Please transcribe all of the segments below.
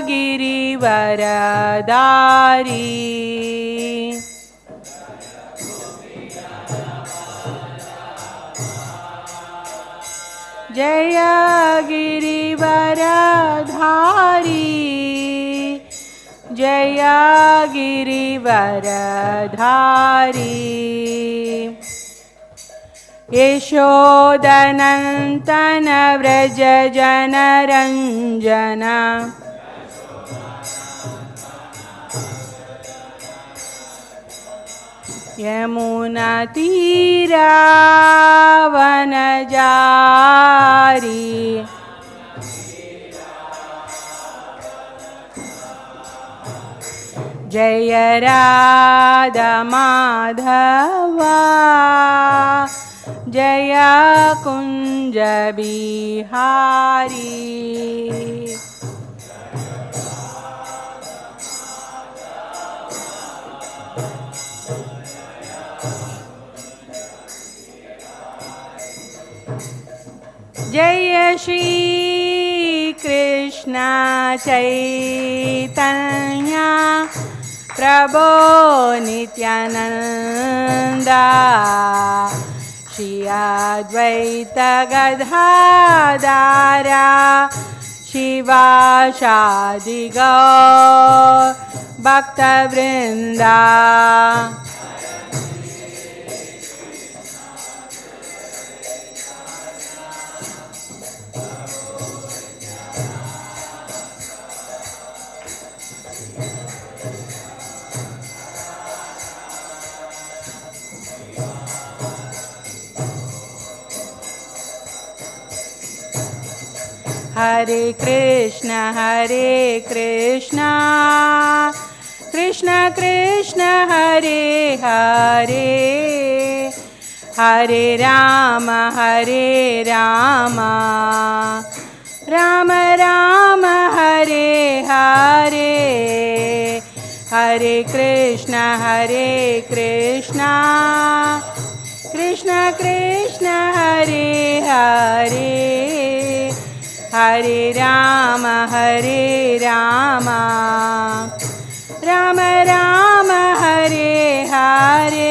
गिरिवरधारी जय गिरिवरधारी जय गिरिवरधारी यशोदनन्दन व्रज जनरञ्जन यमुनातीरावनजारी जय राधा माधवा जय कुंज बिहारी जय श्री कृष्ण चैतन्य प्रभो नित्यानंदा श्री अद्वैत गदाधरा शिवासादि गौर भक्तवृंदा हरे कृष्ण कृष्ण कृष्ण हरे हरे हरे राम राम राम हरे हरे हरे कृष्ण कृष्ण कृष्ण हरे हरे हरे राम राम राम हरे हरे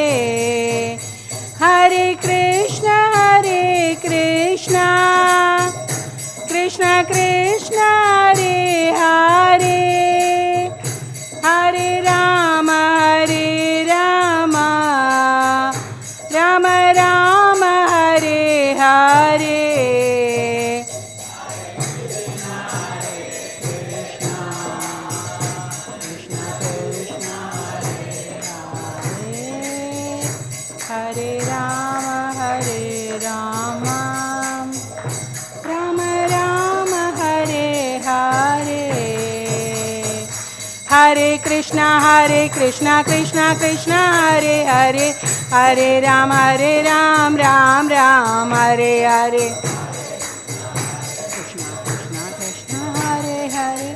हरे कृष्ण कृष्ण कृष्ण हरे हरे हरे राम राम राम हरे हरे हरे कृष्णा कृष्णा कृष्णा हरे हरे हरे राम राम राम हरे हरे कृष्णा कृष्णा कृष्णा हरे हरे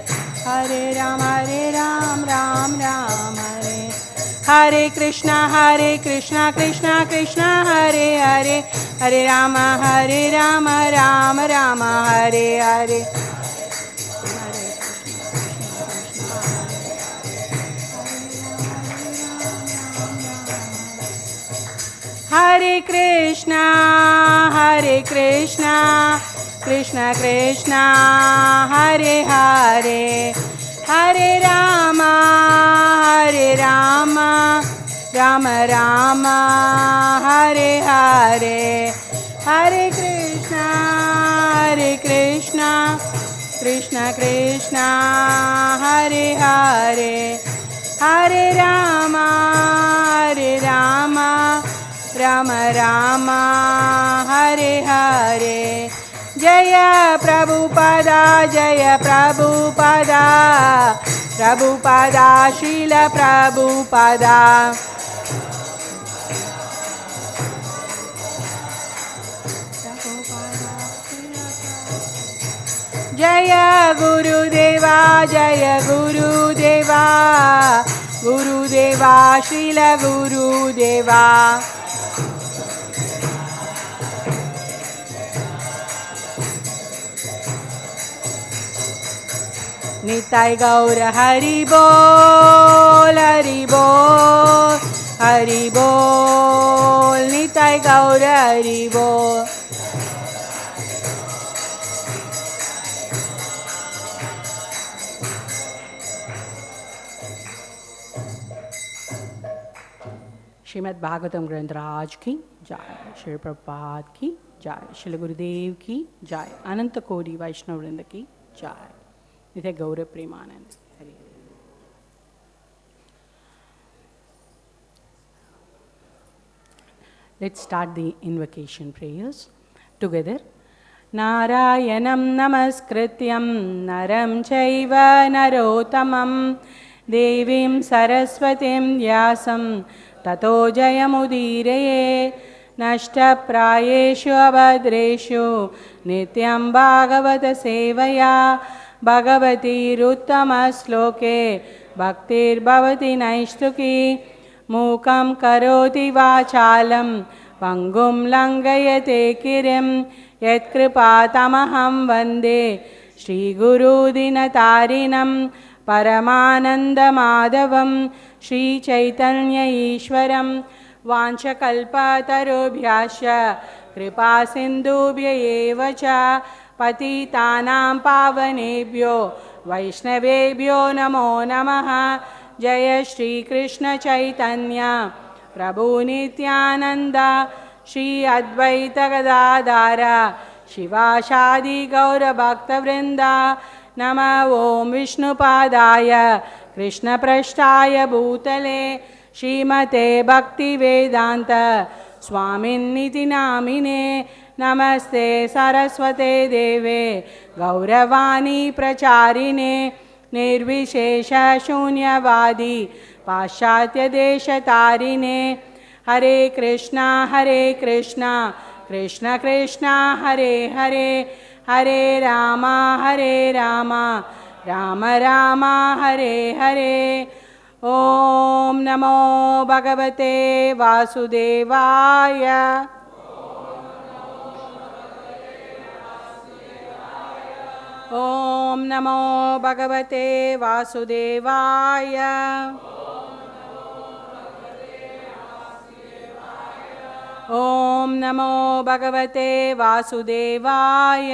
हरे राम राम राम हरे हरे कृष्णा कृष्णा कृष्णा हरे हरे हरे राम राम राम हरे हरे हरे कृष्णा कृष्णा कृष्णा हरे हरे हरे राम राम राम हरे हरे हरे कृष्णा कृष्णा कृष्णा हरे हरे हरे राम राम हरे हरे जय प्रभुपादा प्रभुपादा शील प्रभुपादा जय गुरुदेवा गुरुदेवा शील गुरुदेवा निताय गौर हरि बोल, हरि बोल, हरि बोल, निताय गौर हरि बोल। श्रीमद् भागवतम ग्रंथ राज की जय, श्री प्रभुपाद की जय, श्री गुरुदेव की जय, अनंत कोटि वैष्णव वृंद की जय, नित्य गौर Premanand. Hari. Let's start the invocation prayers together. नारायणं नमस्कृत्यं नरं चैव नरोत्तमं देवीं सरस्वतीं व्यासं ततो जयमुदीरये। नष्टप्रायेषु अभद्रेषु नित्यं भागवत सेवया भगवतीरुत्तमश्लोके भक्तिर्भवति नैष्ठुकी। मूकं करोति वाचालं पङ्गुं लङ्घयते गिरिं यत्कृपातमहं वन्दे श्रीगुरुदीनतारिणं परमानन्दमाधवं श्रीचैतन्य ईश्वरं। वाञ्छकल्पतरुभ्यश्च कृपासिन्धुभ्य एव च पतितानां पावनेभ्यो वैष्णवेभ्यो नमो नमः। जय श्री कृष्ण चैतन्य प्रभु नित्यानंद श्री अद्वैत गदाधर शिवासादि गौरभक्तवृंद। नमः ओं विष्णुपादाय कृष्णपृष्ठाय भूतले श्रीमते भक्तिवेदांत स्वामिन्निति नामिने। नमस्ते सरस्वते देवे गौरवाणी प्रचारिणे निर्विशेष शून्यवादी पाश्चात्य देशतारिणे। हरे कृष्णा कृष्ण कृष्णा हरे हरे, हरे राम राम राम हरे हरे। ओम नमो भगवते वासुदेवाय। ओम नमो भगवते वासुदेवाय। ओम नमो भगवते वासुदेवाय।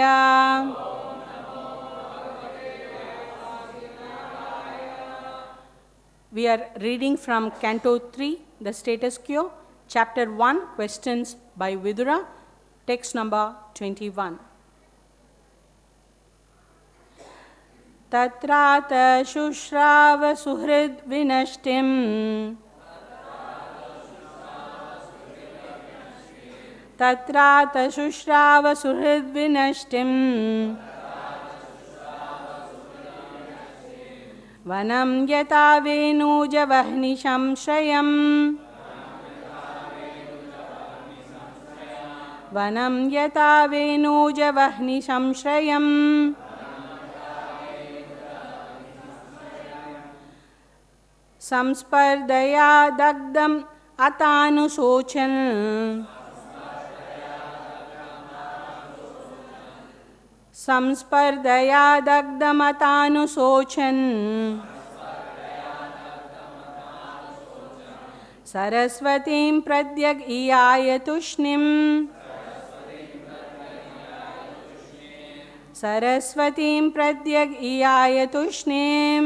We are reading from Canto 3, The Status Quo, Chapter 1, Questions by Vidura, text number 21. tatrātha śuśrāva suhṛd-vinaṣṭiṁ tatrātha śuśrāva suhṛd-vinaṣṭiṁ vanam yathā veṇuja-vahni-saṁśrayam vanam yathā veṇuja-vahni-saṁśrayam saṁspardhayā dagdham athānuśocan saṁspardhayā dagdham athānuśocan sarasvatīṁ pratyag iyāya tūṣṇīm sarasvatīṁ pratyag iyāya tūṣṇīm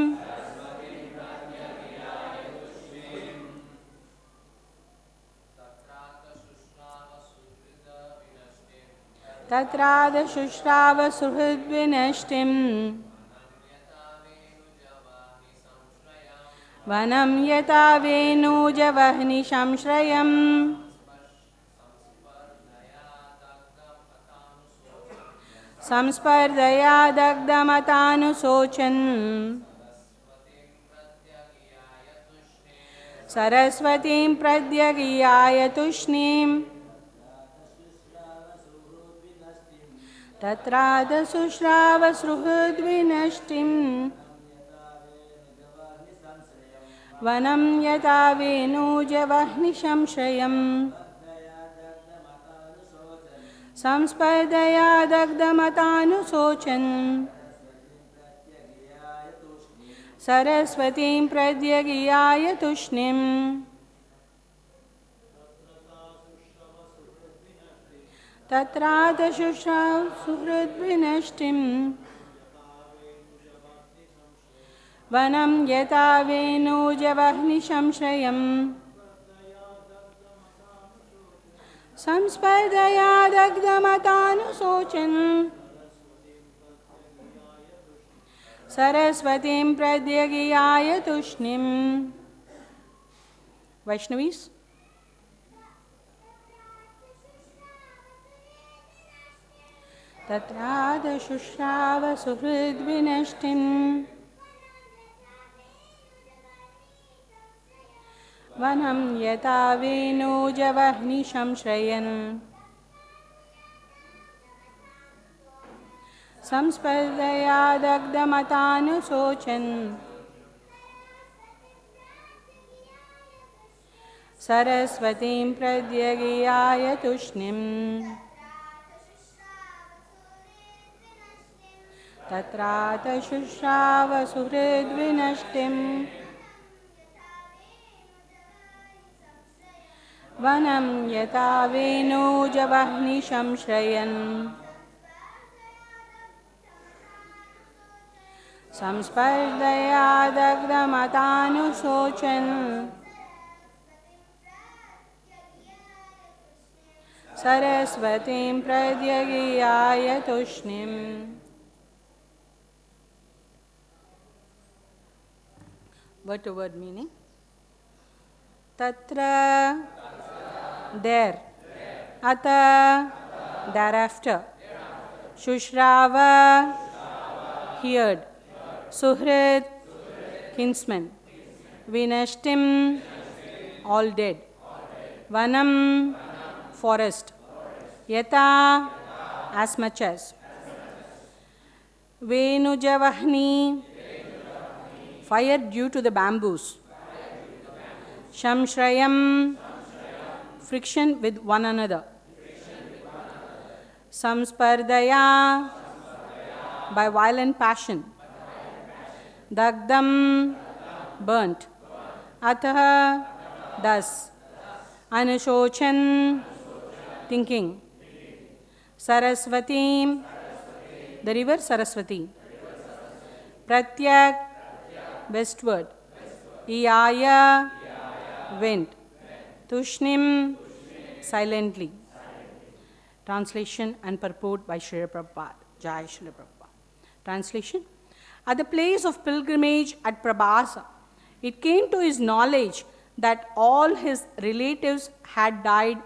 tatrātha śuśrāva suhṛd-vinaṣṭiṁ vanam yathā veṇuja-vahni-saṁśrayam saṁspardhayā dagdham athānuśocan sarasvatīm pratyag iyāya tūṣṇīm tatrātha śuśrāva suhṛd-vinaṣṭiṁ vanam yathā veṇuja-vahni-saṁśrayam saṁspardhayā dagdham athānuśocan sarasvatīm pratyag iyāya tūṣṇīm tatrātha suhṛd-vinaṣṭiṁ vanam yathā veṇuja-vahni-saṁśrayam saṁspardhayā dagdham athānuśocan sarasvatīm pratyag iyāya tūṣṇīm. Vaishnavis. tatrātha śuśrāva suhṛd-vinaṣṭiṁ vanam yathā veṇuja-vahni-saṁśrayam saṁspardhayā dagdham athānuśocan sarasvatīm pratyag iyāya tūṣṇīm tatrātha śuśrāva suhṛd-vinaṣṭiṁ vanam yathā veṇuja-vahni-saṁśrayam saṁspardhayā dagdham athānuśocan sarasvatīm pratyag iyāya tūṣṇīm. Word to word meaning. Tatra, there. Atha, thereafter. Śuśrāva, heard. Suhṛt, kinsmen. Vinaṣṭim, all dead. Vanam, forest. Yathā, as much as. veṇuja-vahni, fire due to the bamboos. Saṁśrayam, friction with one another. Saṁspardhayā, by violent passion. Dagdham, burnt. Atha, thus. Anuśocan, thinking. Sarasvatīm, the river Sarasvatī. Pratyag, westward. Iyāya, went. Tūṣṇīm, silently. Translation and purport by Srila Prabhāsa. Jai Srila Prabhāsa. Translation. At the place of pilgrimage at Prabhāsa, it came to his knowledge that all his relatives had died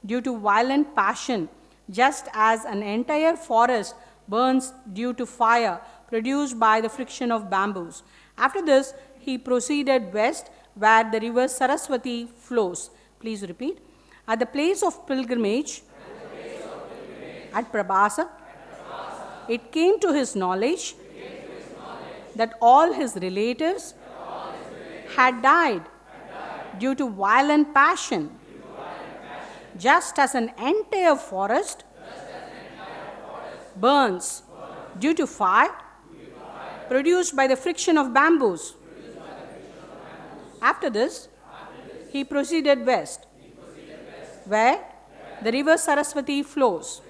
due to violent passion, just as an entire forest burns due to fire produced by the friction of bamboos. After this, he proceeded west where the river Sarasvatī flows. Please repeat. At the place of pilgrimage, at Prabhāsa, it came to his knowledge that all his relatives had died due to violent passion, just as an entire forest burns due to fire produced by the friction of bamboos. After this, he proceeded west, where the river Sarasvatī flows.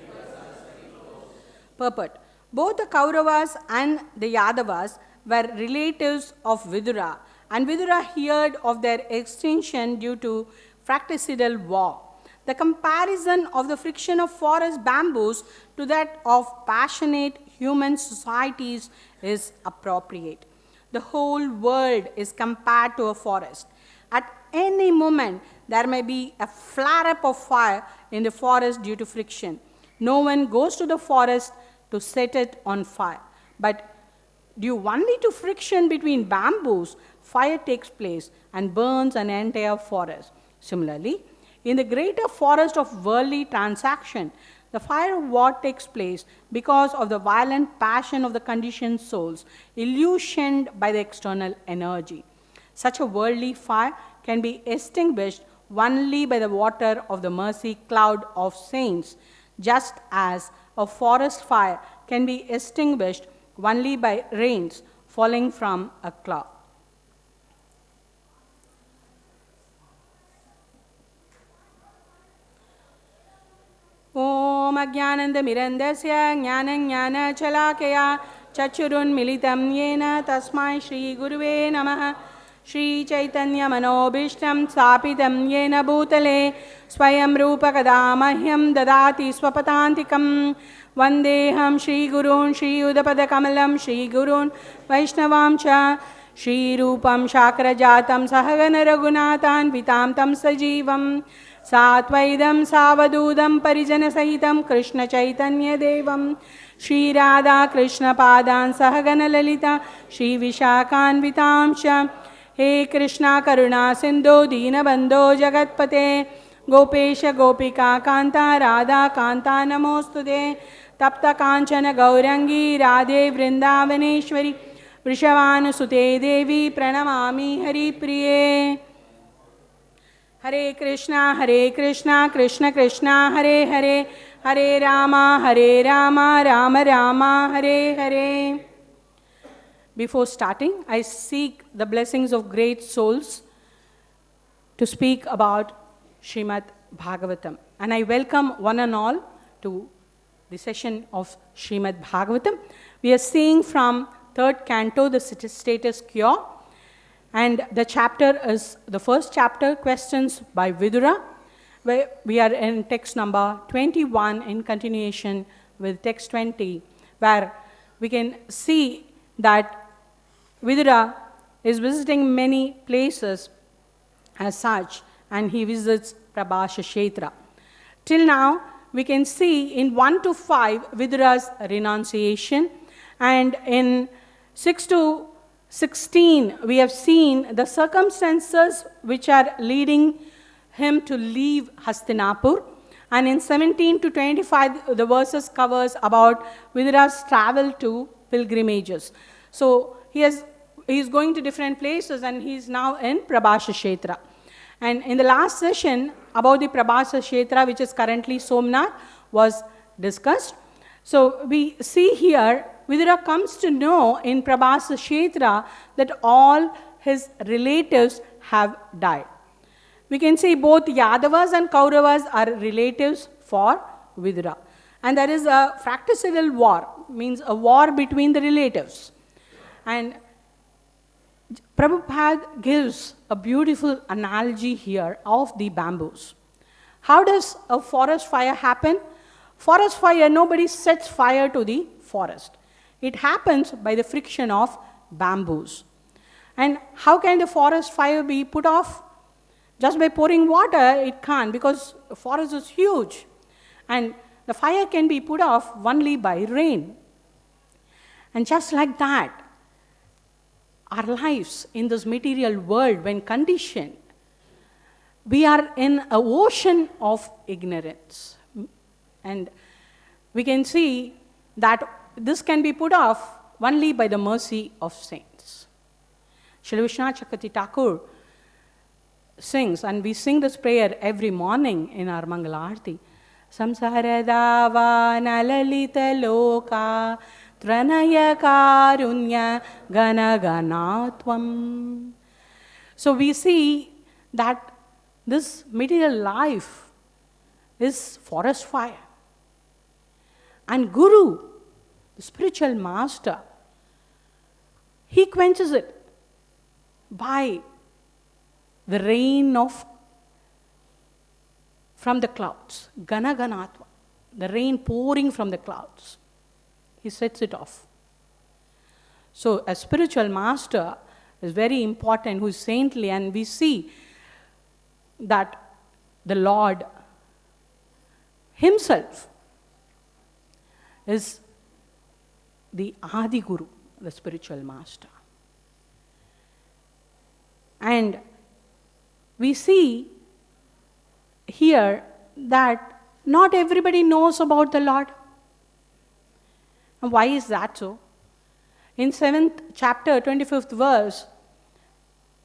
Purport. Both the Kauravas and the Yadavas were relatives of Vidura, and Vidura heard of their extinction due to fratricidal war. The comparison of the friction of forest bamboos to that of passionate human societies is appropriate. The whole world is compared to a forest. At any moment, there may be a flare-up of fire in the forest due to friction. No one goes to the forest to set it on fire. But due only to friction between bamboos, fire takes place and burns an entire forest. Similarly, in the greater forest of worldly transaction, the fire of war takes place because of the violent passion of the conditioned souls, illusioned by the external energy. Such a worldly fire can be extinguished only by the water of the mercy cloud of saints, just as a forest fire can be extinguished only by rains falling from a cloud. Ajnanandamirandasya Jnana Chalakaya Chachurunmilitam Yena Tasmai Shri Guruve Namaha Shri Chaitanya Manobishtam Sapitam Yena Bhutale Swayam Rupa Kadamahyam Dadati Swapatantikam Vandeham Shri Gurun Shri Udapada Kamalam Shri Gurun Vaishnavam Cha Shri Rupam Shakra Jatam Sahagana Raghunathan Vitam Tam Sajivam Satvaidam Savadudam Parijana Sahitam Krishna Chaitanya Devam Shri Radha Krishna Padan Sahagana Lalita Shri Vishakhan Vitam Cha He Krishna Karuna Sindhu Dina Bandho Jagatpate Gopesha Gopika Kanta Radha Kanta Namostude Tapta Kanchana Gaurangi Radhe Vrindavaneshwari Vrishavanusute Devi Pranamami Hari Priye Hare Krishna Krishna Krishna Hare Hare Hare Rama Rama Rama Hare Hare. Before starting, I seek the blessings of great souls to speak about Srimad Bhagavatam. And I welcome one and all to the session of Srimad Bhagavatam. We are seeing from third canto, the status cure. And the chapter is the first chapter, Questions by Vidura, where we are in text number 21 in continuation with text 20, where we can see that Vidura is visiting many places as such, and he visits Prabhāsa Kshetra. Till now, we can see in 1 to 5 Vidura's renunciation, and in 6 to 16 we have seen the circumstances which are leading him to leave Hastinapur, and in 17 to 25 the verses covers about Vidura's travel to pilgrimages. So he is going to different places, and he is now in Prabhāsa Kshetra. And in the last session about the Prabhāsa Kshetra, which is currently Somnath, was discussed. So we see here Vidura comes to know in Prabhāsa Kshetra that all his relatives have died. We can say both Yadavas and Kauravas are relatives for Vidura. And there is a fratricidal war, means a war between the relatives. And Prabhupada gives a beautiful analogy here of the bamboos. How does a forest fire happen? Forest fire, nobody sets fire to the forest. It happens by the friction of bamboos. And how can the forest fire be put off? Just by pouring water, it can't, because the forest is huge. And the fire can be put off only by rain. And just like that, our lives in this material world, when conditioned, we are in an ocean of ignorance. And we can see that this can be put off only by the mercy of saints. Srila Vishwanath Chakravarti Thakur sings, and we sing this prayer every morning in our Mangalarti. Samsarada nalalita loka tranaya karunya ganaganatvam. So we see that this material life is forest fire. And Guru, the spiritual master, he quenches it by the rain from the clouds, ganaganatva, the rain pouring from the clouds. He sets it off. So a spiritual master is very important, who is saintly, and we see that the Lord himself is the Adi Guru, the spiritual master. And we see here that not everybody knows about the Lord. And why is that so? In 7th chapter, 25th verse,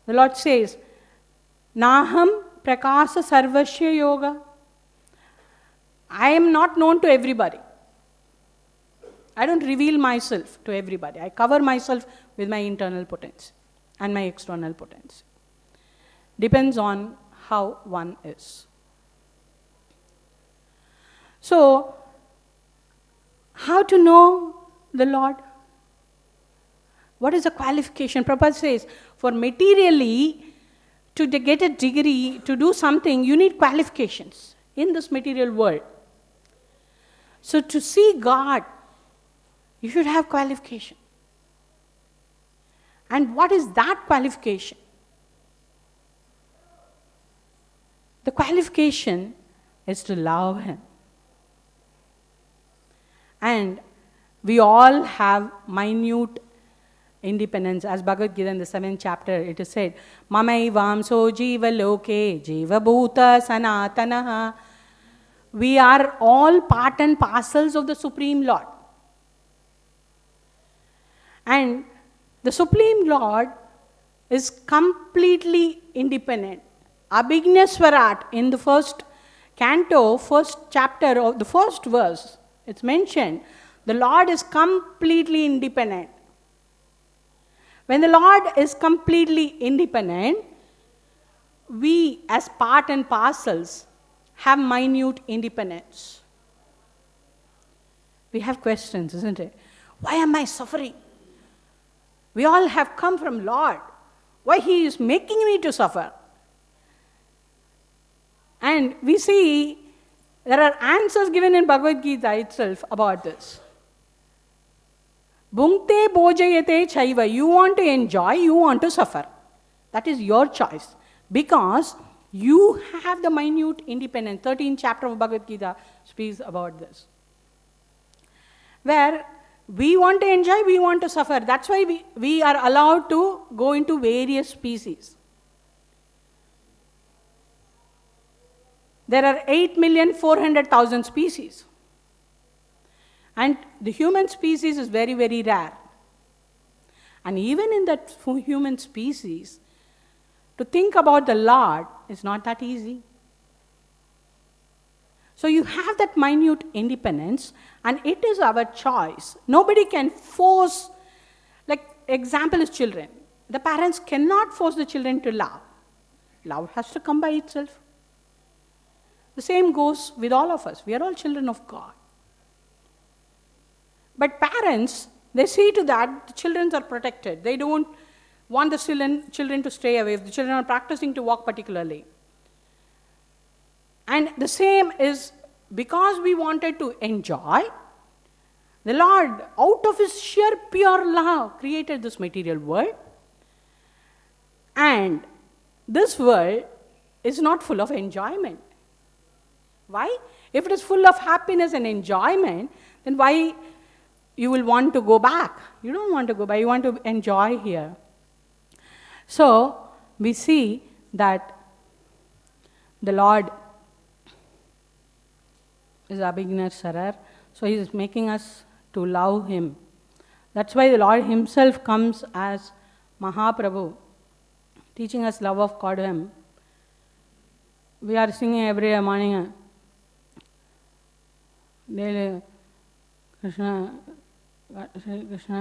the Lord says, Naham prakasa sarvasya yoga. I am not known to everybody. I don't reveal myself to everybody. I cover myself with my internal potency and my external potency. Depends on how one is. So, How to know the Lord? What is the qualification? Prabhupada says, for materially, to get a degree, to do something, you need qualifications in this material world. So to see God, you should have qualification. And what is that qualification? The qualification is to love Him. And we all have minute independence. As Bhagavad Gita in the 7th chapter, it is said, Mamaivaṁso jiva loke jiva bhuta sanatanaha. We are all part and parcels of the Supreme Lord. And the Supreme Lord is completely independent. Abhigneswarat, in the first canto, first chapter of the first verse, it's mentioned, the Lord is completely independent. When the Lord is completely independent, we as part and parcels have minute independence. We have questions, isn't it? Why am I suffering? We all have come from Lord. Why He is making me to suffer? And we see there are answers given in Bhagavad Gita itself about this. Bhunkte bhojayate chaiva. You want to enjoy, you want to suffer. That is your choice. Because you have the minute independence. 13th chapter of Bhagavad Gita speaks about this. Where we want to enjoy, we want to suffer. That's why we are allowed to go into various species. There are 8,400,000 species. And the human species is very, very rare. And even in that human species, to think about the Lord is not that easy. So you have that minute independence, and it is our choice. Nobody can force, like example is children. The parents cannot force the children to love. Love has to come by itself. The same goes with all of us. We are all children of God. But parents, they see to that the children are protected. They don't want the children to stray away if the children are practicing to walk particularly. And the same is because we wanted to enjoy, the Lord, out of His sheer pure love, created this material world. And this world is not full of enjoyment. Why? If it is full of happiness and enjoyment, then why you will want to go back? You don't want to go back, you want to enjoy here. So, we see that the Lord is Abhigneswarar, so He is making us to love Him. That's why the Lord Himself comes as Mahaprabhu, teaching us love of God. We are singing every morning, daily Krishna, Krishna,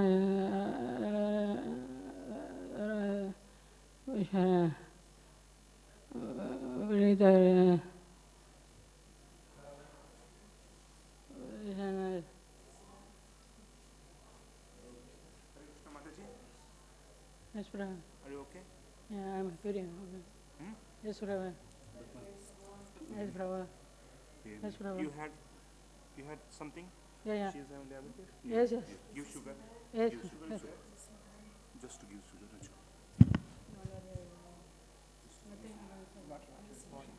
Yes, Prabhu. Are you okay? Yeah, I'm very okay. Yes, Prabhu. Yes, Prabhu. Yes, Prabhu. You had something? Yeah. She is having diabetes? Yes. Give sugar? Yes. Give sugar. Yes. Just to give sugar.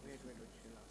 Wait. She'll ask.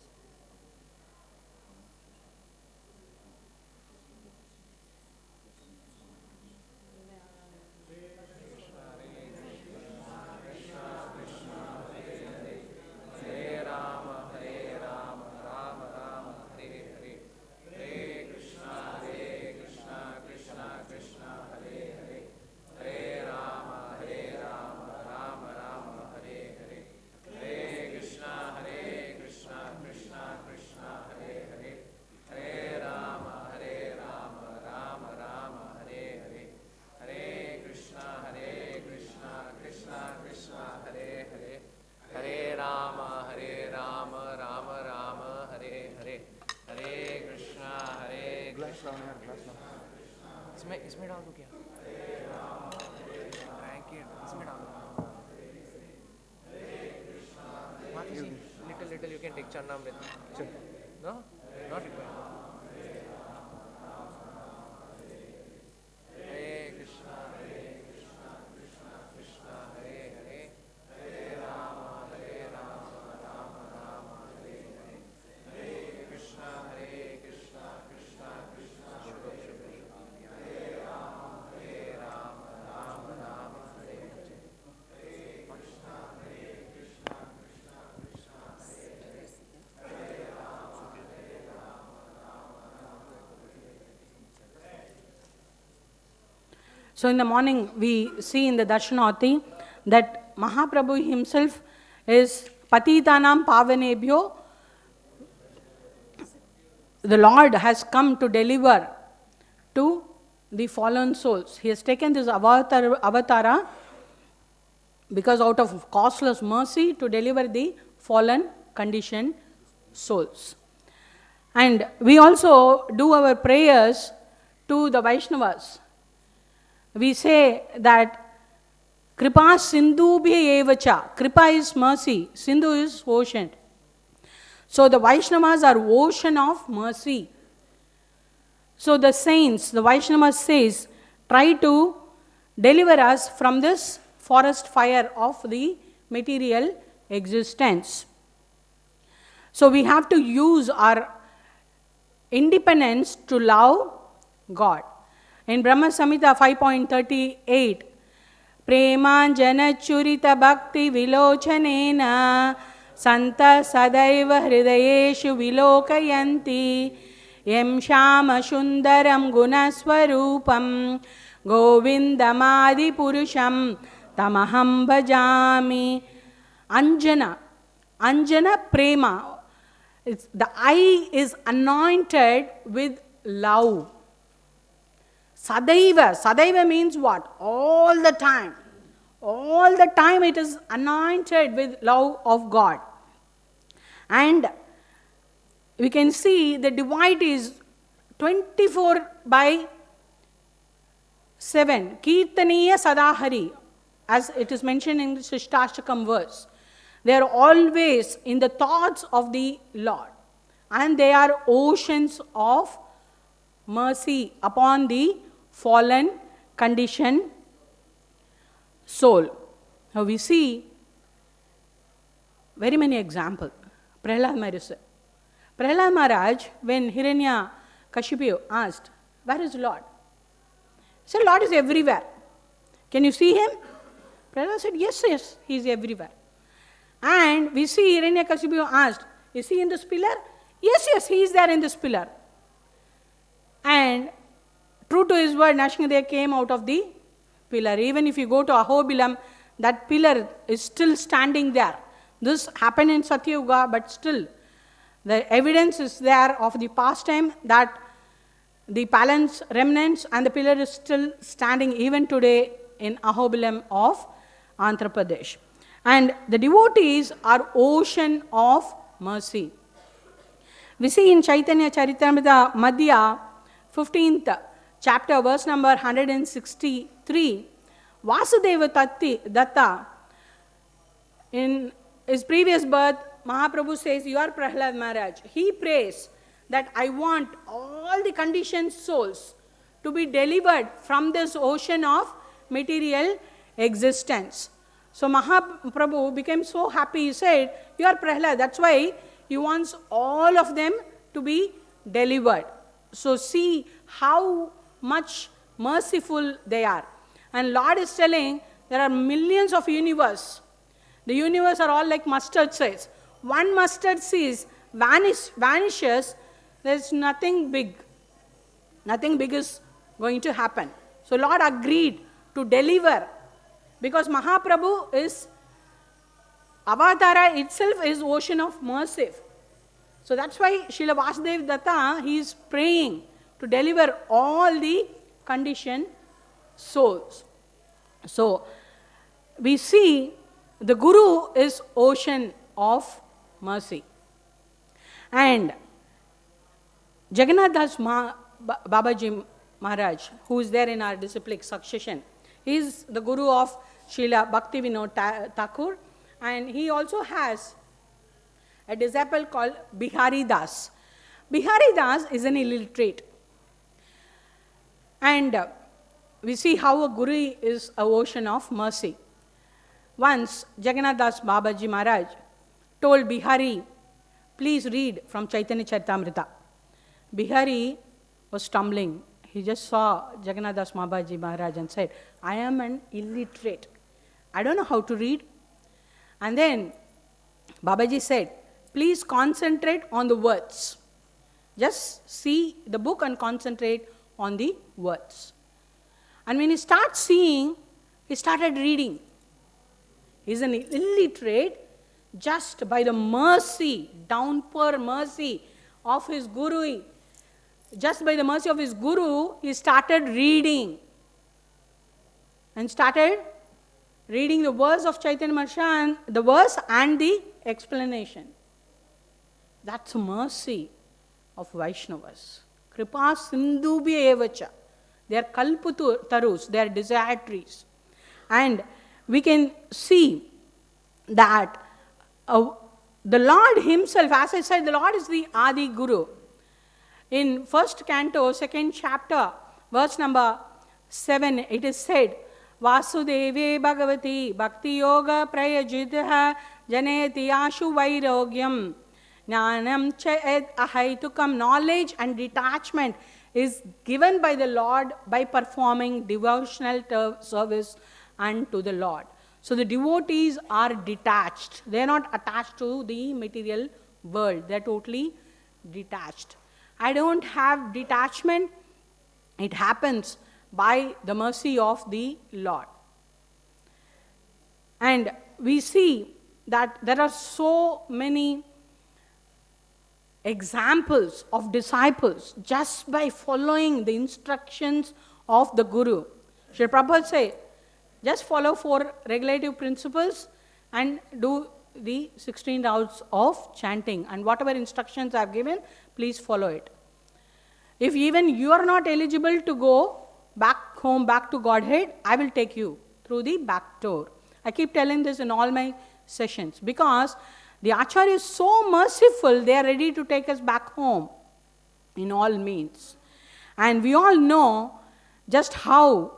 इसमें डाल दो क्या? Bracket इसमें डाल दो. Little you can take Charnamrit. No? Not required. Hare Krishna, Krishna Krishna, Hare Hare, Hare Rama, Rama Rama, Hare Hare, Hare Krishna, Krishna Krishna, Shubha Shubha, Hare Rama, Rama Rama, Hare Hare, Hare Krishna, Krishna So in the morning we see in the Darshanati that Mahaprabhu himself is Patitanam Pavanebhyo. The Lord has come to deliver to the fallen souls. He has taken this avatara because out of causeless mercy to deliver the fallen conditioned souls. And we also do our prayers to the Vaishnavas. We say that Kripa Sindhubhya evacha. Kripa is mercy, Sindhu is ocean. So the Vaishnavas are ocean of mercy. So the saints, the Vaishnavas says, try to deliver us from this forest fire of the material existence. So we have to use our independence to love God. In Brahma Samhita 5.38, Premanjana Churita Bhakti Vilochanena Santa Sadaiva Hridayeshu Vilokayanti Yam Shama Shundaram Gunaswarupam Govindamadi Purusham Tamaham Bhajami. Anjana Prema. The eye is anointed with love. Sadaiva means what? All the time. All the time it is anointed with love of God. And we can see the divide is 24/7. Kirtaniya Sadahari, as it is mentioned in the Srishtashtakam verse. They are always in the thoughts of the Lord. And they are oceans of mercy upon the fallen conditioned soul. Now we see very many examples. Prahlad Maharaj, when Hiranya Kashipu asked, where is Lord? He said, Lord is everywhere. Can you see him? Prahlad said, yes, he is everywhere. And we see Hiranyakashipu asked, is he in this pillar? Yes, he is there in this pillar. And true to his word, Nrsimhadev came out of the pillar. Even if you go to Ahobilam, that pillar is still standing there. This happened in Satyuga, but still the evidence is there of the past time that the palace remnants and the pillar is still standing even today in Ahobilam of Andhra Pradesh. And the devotees are ocean of mercy. We see in Chaitanya Charitamrita Madhya, 15th chapter, verse number 163, Vasudeva Datta, in his previous birth, Mahaprabhu says, you are Prahlad Maharaj. He prays that I want all the conditioned souls to be delivered from this ocean of material existence. So Mahaprabhu became so happy, he said, you are Prahlad, that's why he wants all of them to be delivered. So see how much merciful they are. And Lord is telling, there are millions of universe. The universe are all like mustard seeds. One mustard seed vanishes, there is nothing big. Nothing big is going to happen. So Lord agreed to deliver, because Mahaprabhu is, Avatara itself is ocean of mercy. So that's why Srila Vasudeva Datta, he is praying to deliver all the conditioned souls. So we see the Guru is ocean of mercy. And Jagannath Das Babaji Maharaj, who is there in our disciplic succession. He is the guru of Srila Bhakti Vinod Thakur, and he also has a disciple called Bihari Das. Bihari Das is an illiterate. And we see how a guru is an ocean of mercy. Once, Jagannath Das Babaji Maharaj told Bihari, please read from Chaitanya Charitamrita. Bihari was stumbling. He just saw Jagannath Das Babaji Maharaj and said, I am an illiterate. I don't know how to read. And then Babaji said, please concentrate on the words. Just see the book and concentrate on the words. And when he starts seeing, he started reading. He's an illiterate. Just by the mercy, downpour mercy of his guru, just by the mercy of his guru, he started reading. And started reading the verse of Chaitanya Maharaj, the verse and the explanation. That's mercy of Vaishnavas. Kripa sindhubhya evacha. They are kalpatarus, they are desiratories. And we can see that the Lord himself, as I said, the Lord is the Adi Guru. In first canto, second chapter, verse number 7, it is said, Vasudeve Bhagavati Bhakti Yoga Prayajitha Janeti Ashu Vairogyam Jnanam Ched Ahaitukam. Knowledge and detachment is given by the Lord by performing devotional service unto the Lord. So the devotees are detached. They are not attached to the material world. They are totally detached. I don't have detachment. It happens by the mercy of the Lord. And we see that there are so many examples of disciples just by following the instructions of the Guru. Sri Prabhupada say, just follow 4 regulative principles and do the 16 rounds of chanting. And whatever instructions I have given, please follow it. If even you are not eligible to go back home, back to Godhead, I will take you through the back door. I keep telling this in all my sessions because the Acharya is so merciful, they are ready to take us back home in all means. And we all know just how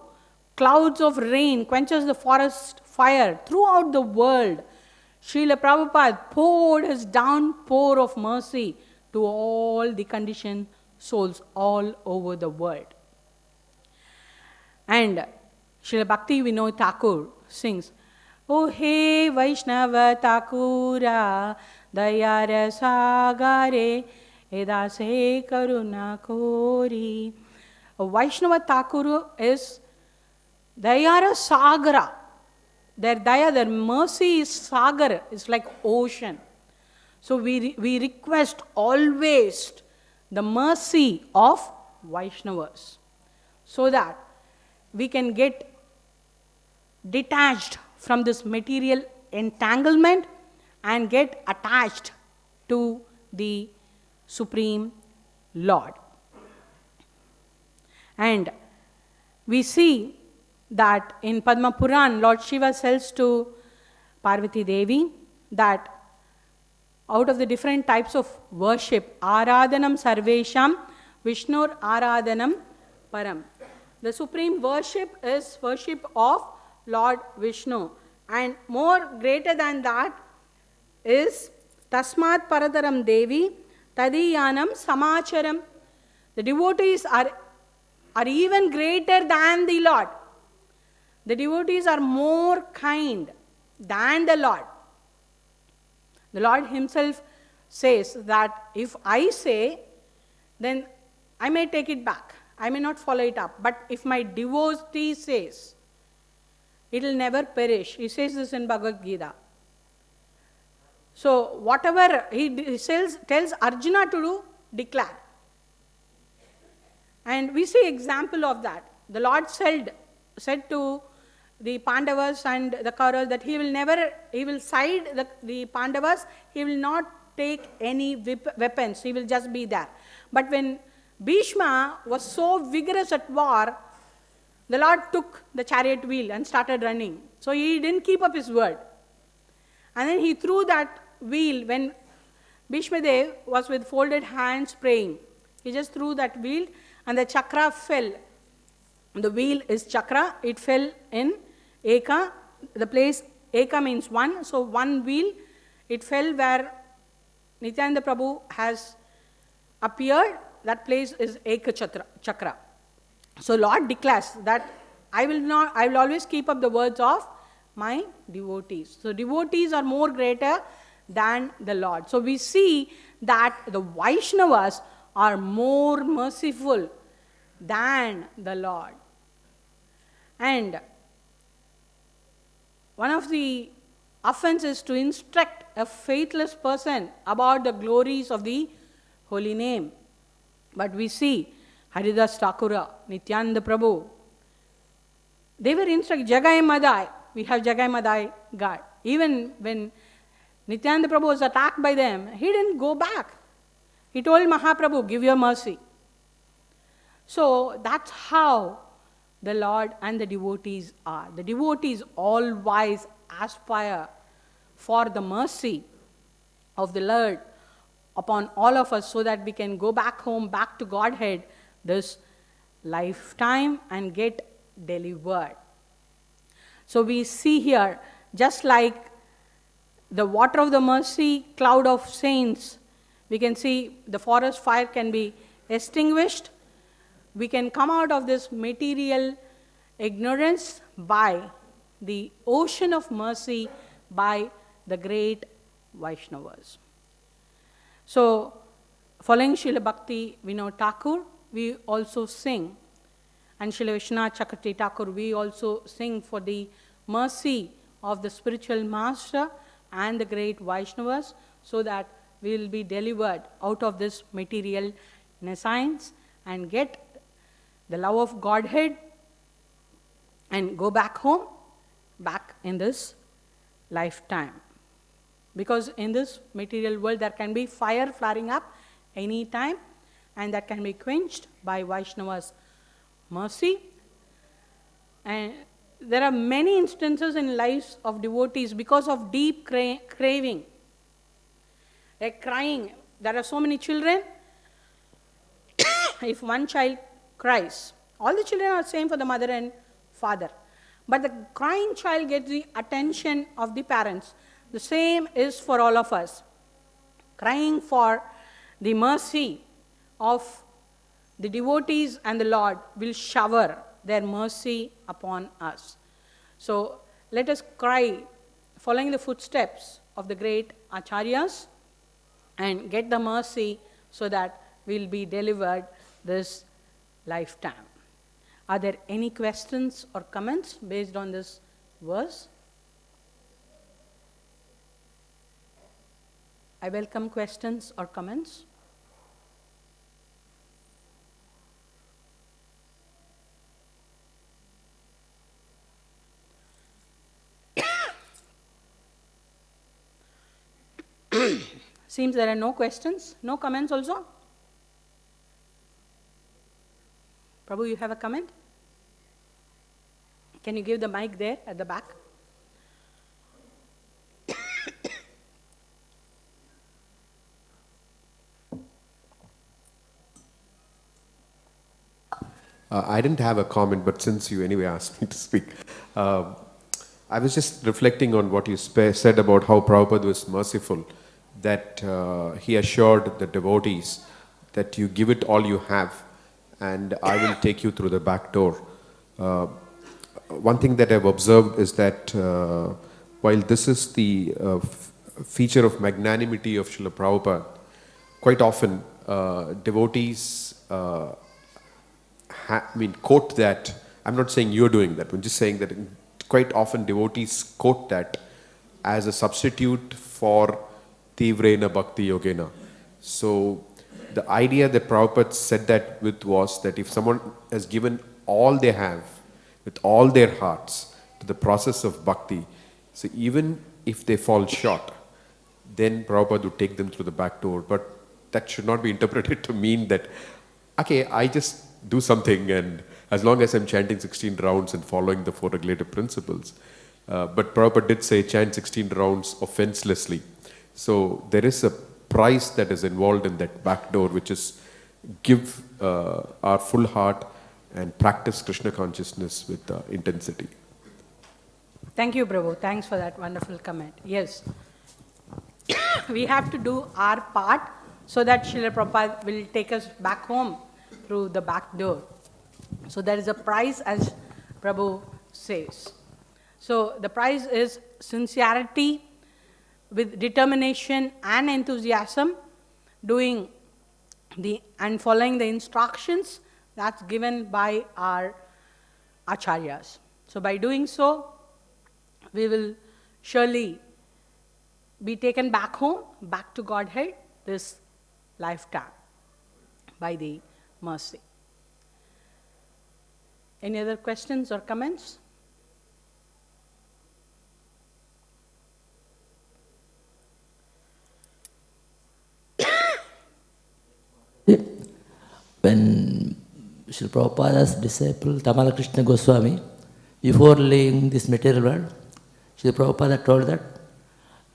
clouds of rain quenches the forest fire throughout the world. Srila Prabhupada poured his downpour of mercy to all the conditioned souls all over the world. And Srila Bhakti Vinod Thakur sings, O he Vaishnava Thakura Dayara Sagare Edase Karuna Kori. A Vaishnava Thakur is Dayara Sagara. Their daya, their mercy is sagar, it's like ocean. So we request always the mercy of Vaishnavas so that we can get detached from this material entanglement and get attached to the Supreme Lord. And we see that in Padma Puran, Lord Shiva says to Parvati Devi that out of the different types of worship, Aradhanam Sarvesham, Vishnur Aradhanam Param. The supreme worship is worship of Lord Vishnu. And more greater than that is Tasmat Paradaram Devi Tadiyanam Samacharam. The devotees are even greater than the Lord. The devotees are more kind than the Lord. The Lord himself says that if I say, then I may take it back. I may not follow it up. But if my devotee says, it will never perish. He says this in Bhagavad Gita. So whatever he tells Arjuna to do, declare. And we see example of that. The Lord said to the Pandavas and the Kauravas that he will side the Pandavas, he will not take any weapons, he will just be there. But when Bhishma was so vigorous at war, the Lord took the chariot wheel and started running. So he didn't keep up his word. And then he threw that wheel when Bhishma Dev was with folded hands praying. He just threw that wheel and the chakra fell. The wheel is chakra. It fell in Eka. The place Eka means one. So one wheel, it fell where Nityananda Prabhu has appeared. That place is Eka chakra. So Lord declares that I will always keep up the words of my devotees. So devotees are more greater than the Lord. So we see that the Vaishnavas are more merciful than the Lord. And one of the offenses to instruct a faithless person about the glories of the holy name. But we see Haridas Thakura, Nityananda Prabhu, they were instructed, Jagai Madai. We have Jagai Madai God. Even when Nityananda Prabhu was attacked by them, he didn't go back. He told Mahaprabhu, give your mercy. So that's how the Lord and the devotees are. The devotees always aspire for the mercy of the Lord upon all of us so that we can go back home, back to Godhead this lifetime and get delivered. So we see here, just like the water of the mercy, cloud of saints, we can see the forest fire can be extinguished. We can come out of this material ignorance by the ocean of mercy by the great Vaishnavas. So, following Srila Bhakti Vinod Thakur, we also sing, and Srila Vishwanath Chakravarti Thakur, we also sing for the mercy of the spiritual master and the great Vaishnavas, so that we will be delivered out of this material nescience and get the love of Godhead and go back home, back in this lifetime. Because in this material world there can be fire flaring up any time, and that can be quenched by Vaishnava's mercy. And there are many instances in lives of devotees because of deep craving. Like crying. There are so many children. If one child cries, all the children are same for the mother and father. But the crying child gets the attention of the parents. The same is for all of us. Crying for the mercy of the devotees and the Lord will shower their mercy upon us. So let us cry following the footsteps of the great Acharyas and get the mercy so that we will be delivered this lifetime. Are there any questions or comments based on this verse? I welcome questions or comments. Seems there are no questions, no comments also. Prabhu, you have a comment? Can you give the mic there at the back? I didn't have a comment, but since you anyway asked me to speak, I was just reflecting on what you said about how Prabhupada was merciful, that he assured the devotees that you give it all you have and I will take you through the back door. One thing that I've observed is that while this is the feature of magnanimity of Srila Prabhupada, quite often devotees quote that. I'm not saying you're doing that, I'm just saying that quite often devotees quote that as a substitute for Tivrena Bhakti Yogena. So the idea that Prabhupada said that with was that if someone has given all they have, with all their hearts, to the process of bhakti, so even if they fall short, then Prabhupada would take them through the back door. But that should not be interpreted to mean that okay, I just do something, and as long as I'm chanting 16 rounds and following the 4 regulative principles. But Prabhupada did say chant 16 rounds offenselessly. So there is a price that is involved in that back door, which is give our full heart and practice Krishna consciousness with intensity. Thank you, Prabhu. Thanks for that wonderful comment. Yes, we have to do our part so that Srila Prabhupada will take us back home through the back door. So there is a price, as Prabhu says. So the price is sincerity with determination and enthusiasm, doing and following the instructions that's given by our acharyas. So by doing so, we will surely be taken back home, back to Godhead this lifetime by the mercy. Any other questions or comments? When Srila Prabhupada's disciple Tamala Krishna Goswami, before leaving this material world, Srila Prabhupada told that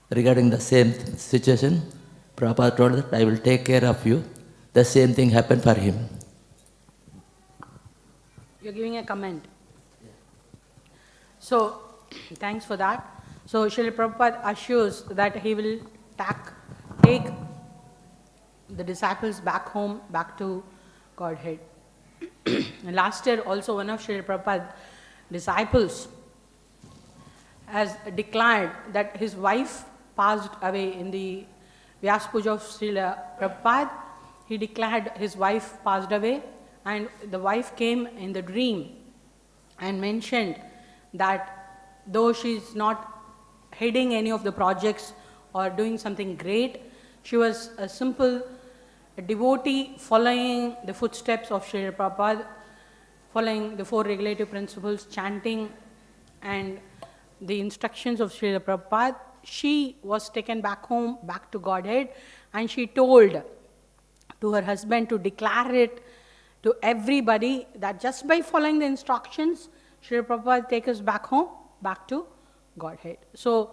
regarding the same situation, Prabhupada told that I will take care of you. The same thing happened for him. You're giving a comment. So, thanks for that. So, Srila Prabhupada assures that he will take the disciples back home, back to Godhead. Last year also one of Srila Prabhupada's disciples has declared that his wife passed away in the Vyasa Puja of Srila Prabhupada. He declared his wife passed away, and the wife came in the dream and mentioned that though she is not heading any of the projects or doing something great, she was a simple devotee following the footsteps of Srila Prabhupada, following the 4 regulative principles, chanting and the instructions of Srila Prabhupada. She was taken back home, back to Godhead, and she told to her husband to declare it to everybody that just by following the instructions, Srila Prabhupada take us back home, back to Godhead. So,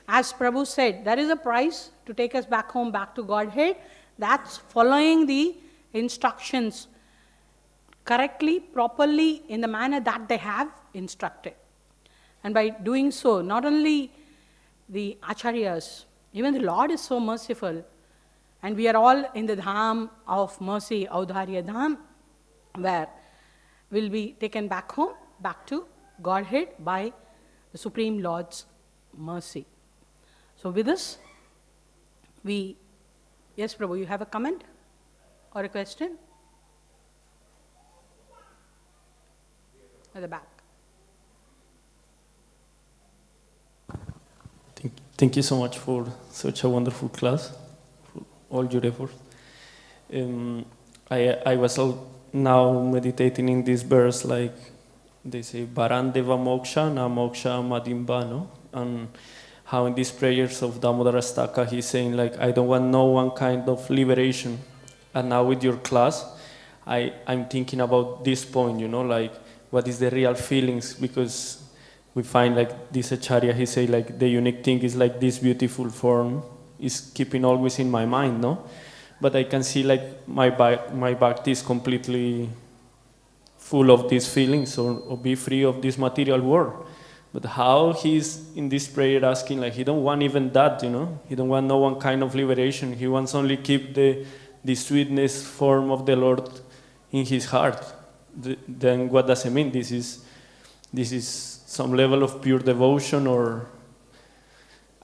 as Prabhu said, there is a price to take us back home, back to Godhead. That's following the instructions correctly, properly, in the manner that they have instructed. And by doing so, not only the acharyas, even the Lord is so merciful, and we are all in the dham of mercy, Audharya dham, where we'll be taken back home, back to Godhead by the Supreme Lord's mercy. So with this, yes, Prabhu, you have a comment or a question? At the back. Thank you so much for such a wonderful class, for all your efforts. I was now meditating in this verse, like they say, Varandeva moksha na moksha madimba, no? And how in these prayers of Damodara Staka he's saying, like, I don't want no one kind of liberation. And now with your class, I'm thinking about this point, you know, like, what is the real feelings? Because we find, like, this Acharya, he say, like, the unique thing is, like, this beautiful form is keeping always in my mind, no? But I can see, like, my bhakti is completely full of these feelings, or be free of this material world. But how he's in this prayer asking, like, he don't want even that, you know? He don't want no one kind of liberation. He wants only keep the sweetness form of the Lord in his heart. Then what does it mean? This is some level of pure devotion, or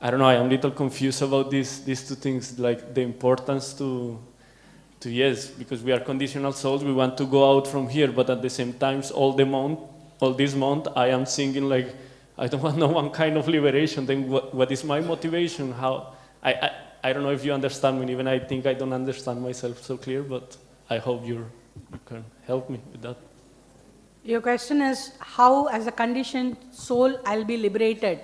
I don't know. I am a little confused about these 2 things, like the importance to yes, because we are conditional souls. We want to go out from here, but at the same time, all this month, I am singing, like, I don't want no one kind of liberation. Then what is my motivation? How I don't know if you understand me. Even I think I don't understand myself so clear, but I hope you can help me with that. Your question is, how as a conditioned soul I'll be liberated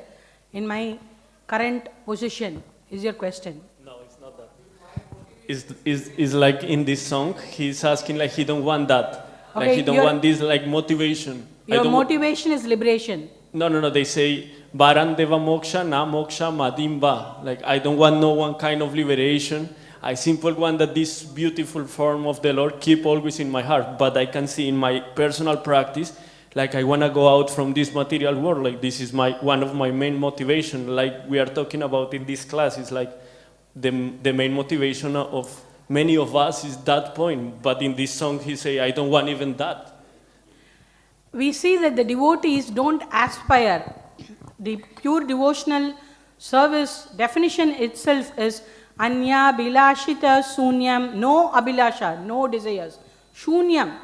in my current position, is your question? No, it's not that. is like in this song, he's asking like he don't want that. Okay, like he don't want this like motivation. Your motivation is liberation. No, they say, Varandeva moksha, na moksha madimba. Like, I don't want no one kind of liberation. I simply want that this beautiful form of the Lord keep always in my heart. But I can see in my personal practice, like I want to go out from this material world. Like this is one of my main motivation. Like we are talking about in this class, is like the main motivation of many of us is that point. But in this song, he say, I don't want even that. We see that the devotees don't aspire. The pure devotional service definition itself is anya bilashita sunyam, no abhilasha, no desires. Shunyam,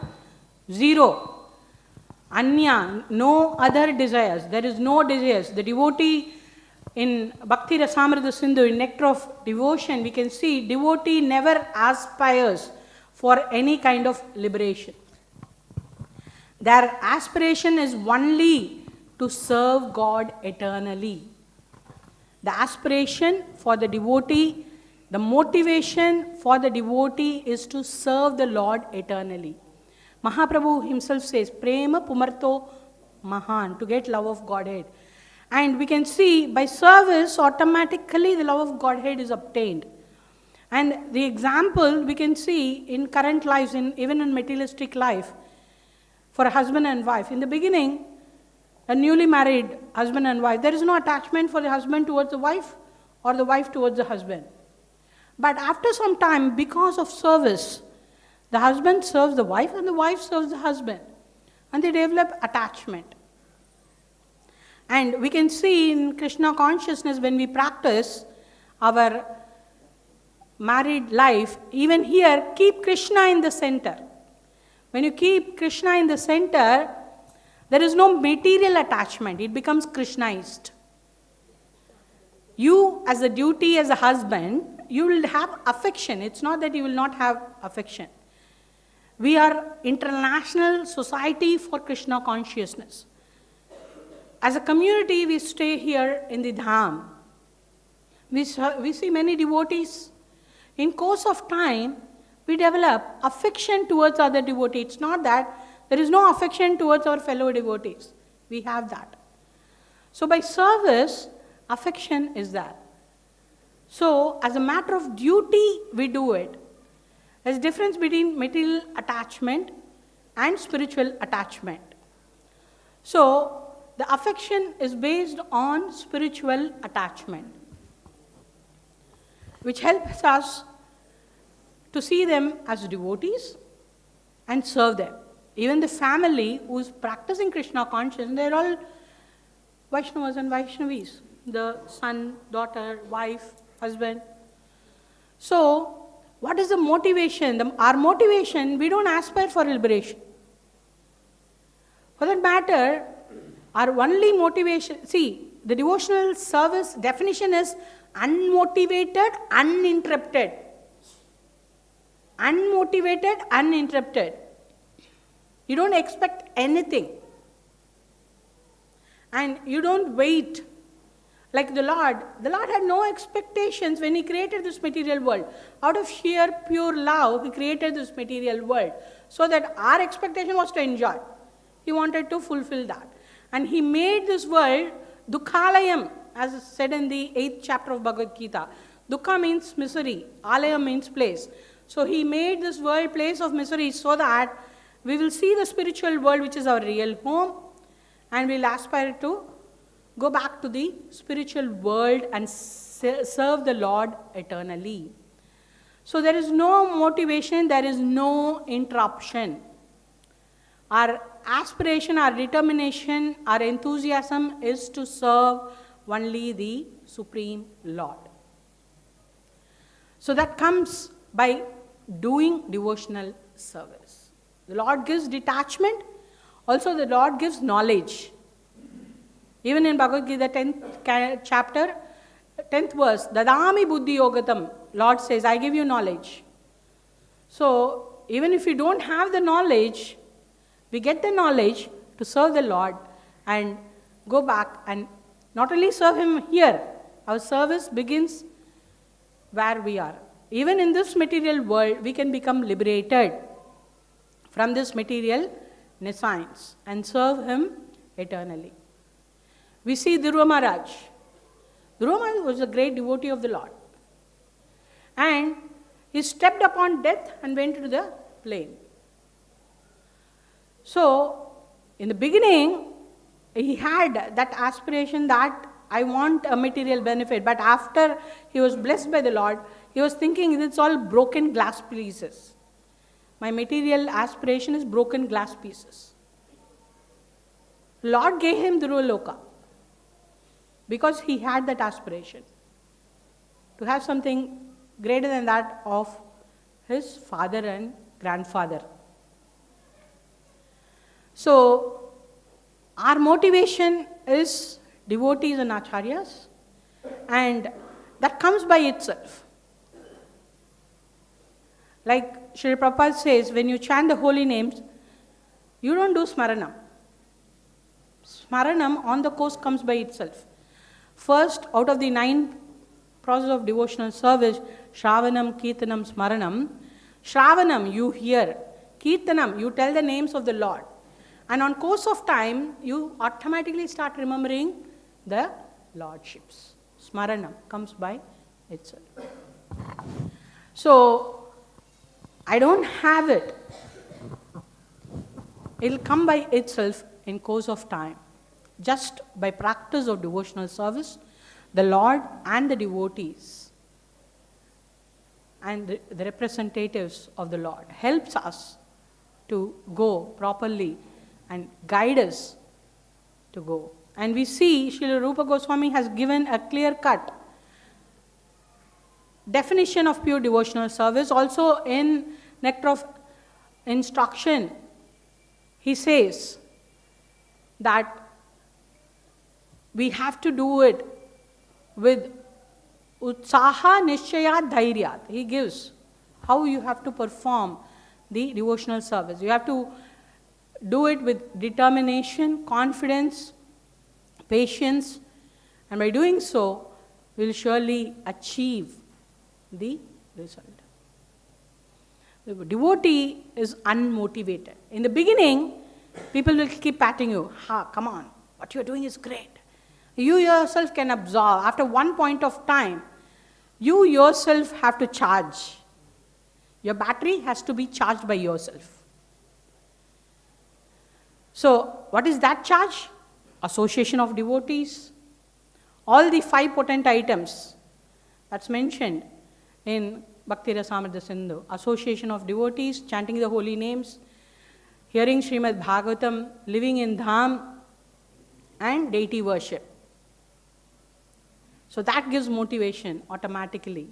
zero. Anya, no other desires. There is no desires. The devotee in Bhakti Rasamrita Sindhu, in Nectar of Devotion, we can see devotee never aspires for any kind of liberation. Their aspiration is only to serve God eternally. The aspiration for the devotee, the motivation for the devotee is to serve the Lord eternally. Mahaprabhu himself says, Prema Pumarto Mahan, to get love of Godhead. And we can see by service, automatically the love of Godhead is obtained. And the example we can see in current lives, even in materialistic life, for a husband and wife. In the beginning, a newly married husband and wife, there is no attachment for the husband towards the wife or the wife towards the husband. But after some time, because of service, the husband serves the wife and the wife serves the husband. And they develop attachment. And we can see in Krishna consciousness, when we practice our married life, even here, keep Krishna in the center. When you keep Krishna in the center, there is no material attachment. It becomes Krishnaized. You, as a duty, as a husband, you will have affection. It's not that you will not have affection. We are international society for Krishna consciousness. As a community, we stay here in the dham. We see many devotees. In course of time, we develop affection towards other devotees. It's not that there is no affection towards our fellow devotees. We have that. So by service, affection is that. So as a matter of duty, we do it. There's a difference between material attachment and spiritual attachment. So the affection is based on spiritual attachment, which helps us to see them as devotees and serve them. Even the family who is practicing Krishna consciousness, they're all Vaishnavas and Vaishnavis. The son, daughter, wife, husband. So, what is the motivation? Our motivation, we don't aspire for liberation. For that matter, our only motivation, see, the devotional service definition is unmotivated, uninterrupted. Unmotivated, uninterrupted. You don't expect anything. And you don't wait. Like the Lord had no expectations when He created this material world. Out of sheer pure love, He created this material world. So that our expectation was to enjoy. He wanted to fulfill that. And He made this world Dukhalayam, as said in the 8th chapter of Bhagavad Gita. Dukha means misery. Alayam means place. So He made this world place of misery so that we will see the spiritual world, which is our real home, and we'll aspire to go back to the spiritual world and serve the Lord eternally. So there is no motivation, there is no interruption. Our aspiration, our determination, our enthusiasm is to serve only the Supreme Lord. So that comes by doing devotional service. The Lord gives detachment, also the Lord gives knowledge. Even in Bhagavad Gita 10th chapter, 10th verse, Dadami buddhi yogatam, Lord says, I give you knowledge. So, even if we don't have the knowledge, we get the knowledge to serve the Lord and go back and not only serve Him here, our service begins where we are, even in this material world, we can become liberated from this material nescience and serve Him eternally. We see Dhruva Maharaj. Dhruva Maharaj was a great devotee of the Lord. And he stepped upon death and went to the plain. So, in the beginning, he had that aspiration that I want a material benefit. But after he was blessed by the Lord, he was thinking it's all broken glass pieces. My material aspiration is broken glass pieces. Lord gave him Dhruva because he had that aspiration to have something greater than that of his father and grandfather. So, our motivation is devotees and acharyas, and that comes by itself. Like Srila Prabhupada says, when you chant the holy names, you don't do smaranam. Smaranam on the course comes by itself. First, out of the 9 process of devotional service, Shravanam, Kirtanam, Smaranam. Shravanam, you hear. Kirtanam, you tell the names of the Lord. And on course of time, you automatically start remembering the Lordships. Smaranam comes by itself. So, I don't have it. It will come by itself in course of time. Just by practice of devotional service, the Lord and the devotees and the representatives of the Lord helps us to go properly and guide us to go. And we see Srila Rupa Goswami has given a clear-cut definition of pure devotional service. Also in Nectar of Instruction, he says that we have to do it with utsaha nishchayat dhairyat. He gives how you have to perform the devotional service. You have to do it with determination, confidence, patience, and by doing so, we will surely achieve the result. The devotee is unmotivated. In the beginning, people will keep patting you. Come on, what you are doing is great. You yourself can absorb. After one point of time, you yourself have to charge. Your battery has to be charged by yourself. So, what is that charge? Association of devotees. All the 5 potent items that's mentioned in Bhakti Rasamrita Sindhu. Association of devotees, chanting the holy names, hearing Srimad Bhagavatam, living in dham, and deity worship. So that gives motivation automatically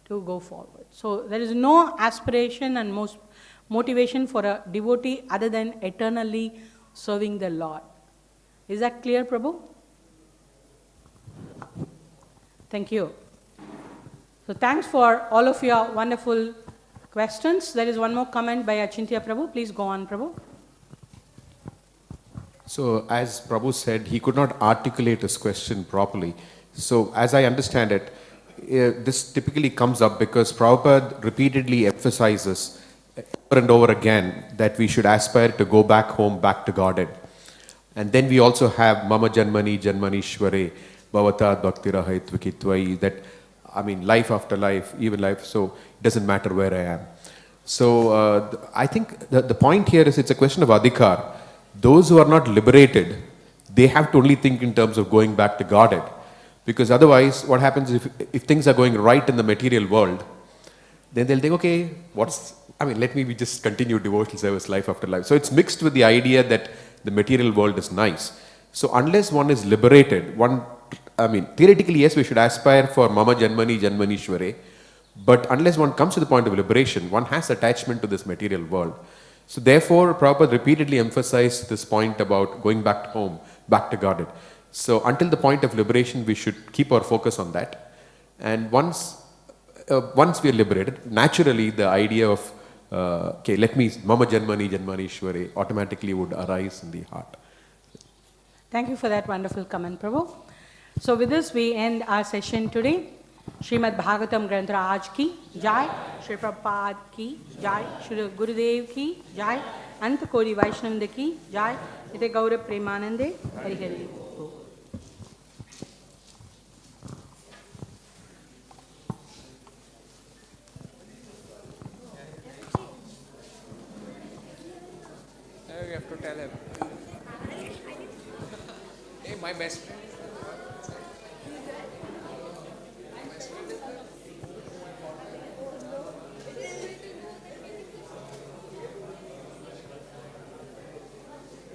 to go forward. So there is no aspiration and most motivation for a devotee other than eternally serving the Lord. Is that clear, Prabhu? Thank you. So thanks for all of your wonderful questions. There is one more comment by Achintya Prabhu. Please go on, Prabhu. So as Prabhu said, he could not articulate his question properly. So as I understand it, this typically comes up because Prabhupada repeatedly emphasizes over and over again that we should aspire to go back home, back to Godhead. And then we also have Mama Janmani Janmanishware Bhavatad Bhaktirahait Vikitvai, that life after life, even life, so it doesn't matter where I am. So I think the point here is it's a question of adhikar. Those who are not liberated, they have to only think in terms of going back to Godhead. Because otherwise, what happens if things are going right in the material world, then they'll think, okay, let me just continue devotional service life after life. So it's mixed with the idea that the material world is nice. So unless one is liberated, theoretically, yes, we should aspire for Mama Janmani Janmanishware, but unless one comes to the point of liberation, one has attachment to this material world. So therefore, Prabhupada repeatedly emphasized this point about going back home, back to Godhead. So until the point of liberation, we should keep our focus on that. And once we are liberated, naturally the idea of, Mama Janmani Janmanishware automatically would arise in the heart. Thank you for that wonderful comment, Prabhu. So with this, we end our session today. Shrimad Bhagavatam ग्रंथ राज की जय, श्री प्रभुपाद की जय, श्री गुरुदेव की जय, अंत कोटि वैष्णव की जय। इति गौर प्रेमानंदे Hari Hari. We have to tell him. Hey, my best friend.